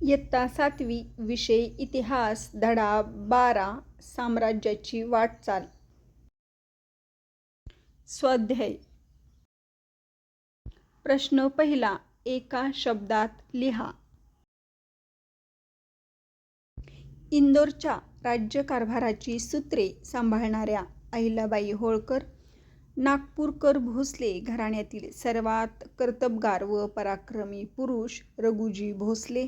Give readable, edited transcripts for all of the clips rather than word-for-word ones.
इयत्ता 7वी विषय इतिहास धडा 12 साम्राज्याची वाटचाल. स्वाध्याय. प्रश्न पहिला. एका शब्दात लिहा. इंदोरच्या राज्यकारभाराची सूत्रे सांभाळणाऱ्या अहिल्याबाई होळकर नागपूरकर भोसले घराण्यातील सर्वात कर्तबगार व पराक्रमी पुरुष रघुजी भोसले.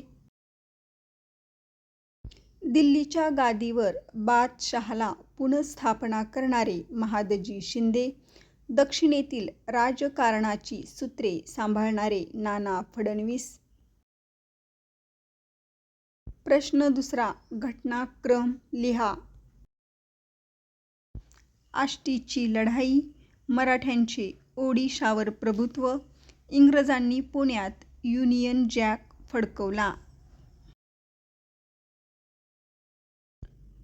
दिल्लीच्या गादीवर बादशहाला पुनःस्थापना करणारे महादजी शिंदे. दक्षिणेतील राजकारणाची सूत्रे सांभाळणारे नाना फडणवीस. प्रश्न दुसरा. घटनाक्रम लिहा. आष्टीची लढाई, मराठ्यांचे ओडिशावर प्रभुत्व, इंग्रजांनी पुण्यात युनियन जॅक फडकवला.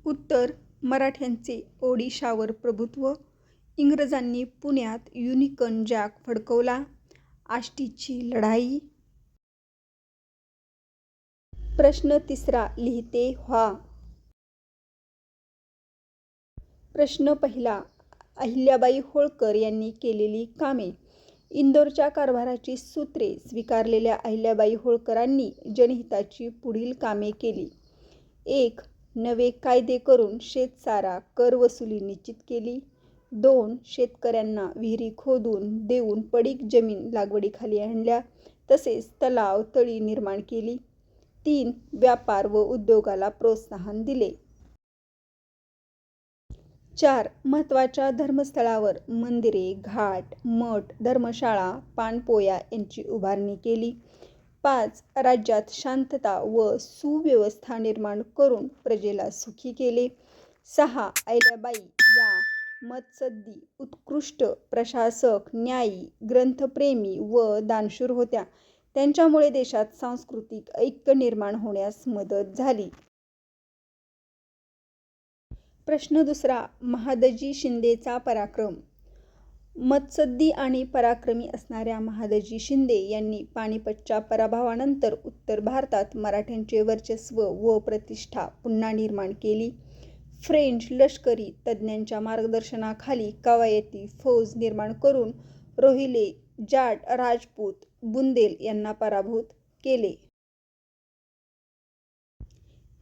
उत्तर. मराठ्यांचे ओडिशावर प्रभुत्व, इंग्रजांनी पुण्यात युनियन जॅक फडकवला. आष्टीची लढाई. प्रश्न तिसरा. लिहिते व्हा. प्रश्न पहिला. अहिल्याबाई होळकर यांनी केलेली कामे. इंदोरच्या कारभाराची सूत्रे स्वीकारलेल्या अहिल्याबाई होळकरांनी जनहिताची पुढील कामे केली. 1. नवे कायदे करून शेतसारा कर वसुली निश्चित केली. 2. शेतकऱ्यांना विहिरी खोदून देऊन पडीक जमीन लागवडीखाली आणल्या, तसेच तलाव तळी निर्माण केली. 3. व्यापार व उद्योगाला प्रोत्साहन दिले. 4. महत्त्वाच्या धर्मस्थळावर मंदिरे, घाट, मठ, धर्मशाळा, पाणपोया यांची उभारणी केली. 5. राज्यात शांतता व सुव्यवस्था निर्माण करून प्रजेला सुखी केले. 6. अहिल्याबाई या मत्सद्दी, उत्कृष्ट प्रशासक, न्यायी, ग्रंथप्रेमी व दानशूर होत्या. त्यांच्यामुळे देशात सांस्कृतिक ऐक्य निर्माण होण्यास मदत झाली. प्रश्न दुसरा. महादजी शिंदेचा पराक्रम. मत्सद्दी आणि पराक्रमी असणाऱ्या महादजी शिंदे यांनी पानिपतच्या पराभवानंतर उत्तर भारतात मराठ्यांचे वर्चस्व व प्रतिष्ठा पुन्हा निर्माण केली. फ्रेंच लष्करी तज्ज्ञांच्या मार्गदर्शनाखाली कवायती फौज निर्माण करून रोहिले, जाट, राजपूत, बुंदेल यांना पराभूत केले.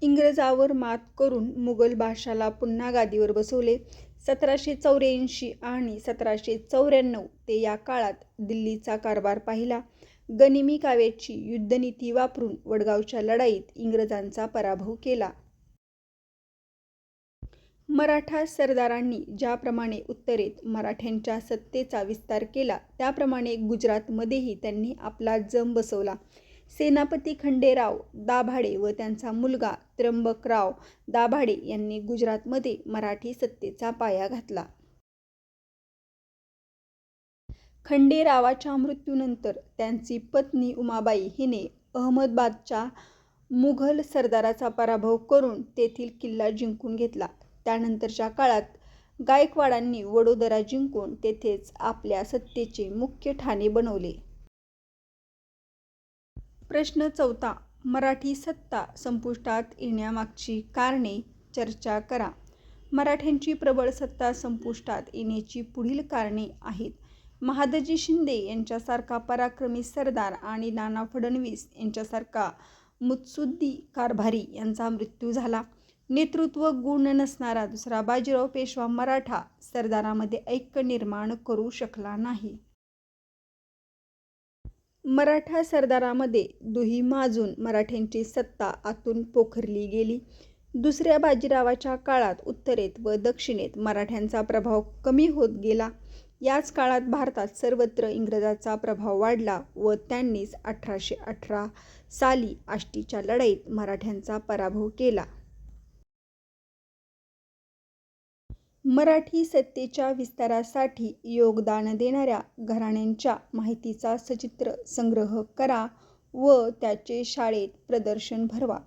इंग्रजावर मात करून मुघल बादशाला पुन्हा गादीवर बसवले. 1784 आणि 1794 ते या काळात दिल्लीचा कारभार पाहिला. गनिमी काव्याची युद्धनीती वापरून वडगावच्या लढाईत इंग्रजांचा पराभव केला. मराठा सरदारांनी ज्याप्रमाणे उत्तरेत मराठ्यांच्या सत्तेचा विस्तार केला, त्याप्रमाणे गुजरातमध्येही त्यांनी आपला जम बसवला. सेनापती खंडेराव दाभाडे व त्यांचा मुलगा त्र्यंबकराव दाभाडे यांनी गुजरातमध्ये मराठी सत्तेचा पाया घातला. खंडेरावाच्या मृत्यूनंतर त्यांची पत्नी उमाबाई हिने अहमदाबादच्या मुघल सरदाराचा पराभव करून तेथील किल्ला जिंकून घेतला. त्यानंतरच्या काळात गायकवाडांनी वडोदरा जिंकून तेथेच आपल्या सत्तेचे मुख्य ठाणे बनवले. प्रश्न चौथा. मराठी सत्ता संपुष्टात येण्यामागची कारणे चर्चा करा. मराठ्यांची प्रबळ सत्ता संपुष्टात येण्याची पुढील कारणे आहेत. महादजी शिंदे यांच्यासारखा पराक्रमी सरदार आणि नाना फडणवीस यांच्यासारखा मुत्सद्दी कारभारी यांचा मृत्यू झाला. नेतृत्व गुण नसणारा दुसरा बाजीराव पेशवा मराठा सरदारामध्ये ऐक्य निर्माण करू शकला नाही. मराठा सरदारामध्ये दुही माजून मराठ्यांची सत्ता आतून पोखरली गेली. दुसऱ्या बाजीरावाच्या काळात उत्तरेत व दक्षिणेत मराठ्यांचा प्रभाव कमी होत गेला. याच काळात भारतात सर्वत्र इंग्रजांचा प्रभाव वाढला व त्यांनीच 1818 साली आष्टीच्या लढाईत मराठ्यांचा पराभव केला. मराठी सत्तेच्या विस्तारासाठी योगदान देणाऱ्या घराण्यांच्या माहितीचा सचित्र संग्रह करा व त्याचे शाळेत प्रदर्शन भरवा.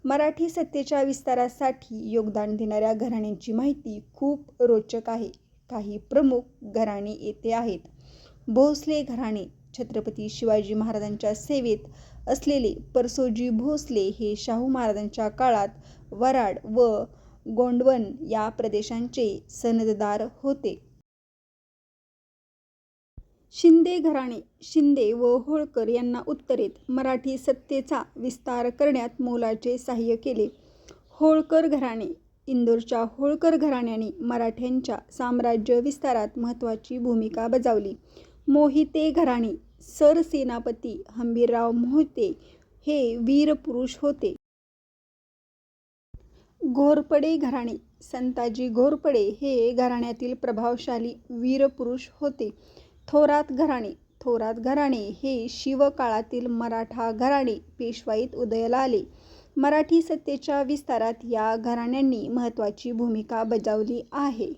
मराठी सत्तेच्या विस्तारासाठी योगदान देणाऱ्या घराण्यांची माहिती खूप रोचक आहे. काही प्रमुख घराणे येथे आहेत. भोसले घराणे छत्रपती शिवाजी महाराजांच्या सेवेत असलेले परसोजी भोसले हे शाहू महाराजांच्या काळात वराड व गोंडवन या प्रदेशांचे सनददार होते. शिंदे घराणे शिंदे व होळकर यांना उत्तरेत मराठी सत्तेचा विस्तार करण्यात मोलाचे सहाय्य केले. होळकर घराणे इंदोरच्या होळकर घराण्याने मराठ्यांच्या साम्राज्य विस्तारात महत्त्वाची भूमिका बजावली. मोहिते घराणे सरसेनापती हंबीरराव मोहिते हे वीरपुरुष होते. घोरपडे घराणे संताजी घोरपडे हे घराण्यातील प्रभावशाली वीरपुरुष होते. थोरात घराणे हे शिवकाळातील मराठा घराणे पेशवाईत उदयाला आले. मराठी सत्तेच्या विस्तारात या घराण्यांनी महत्त्वाची भूमिका बजावली आहे.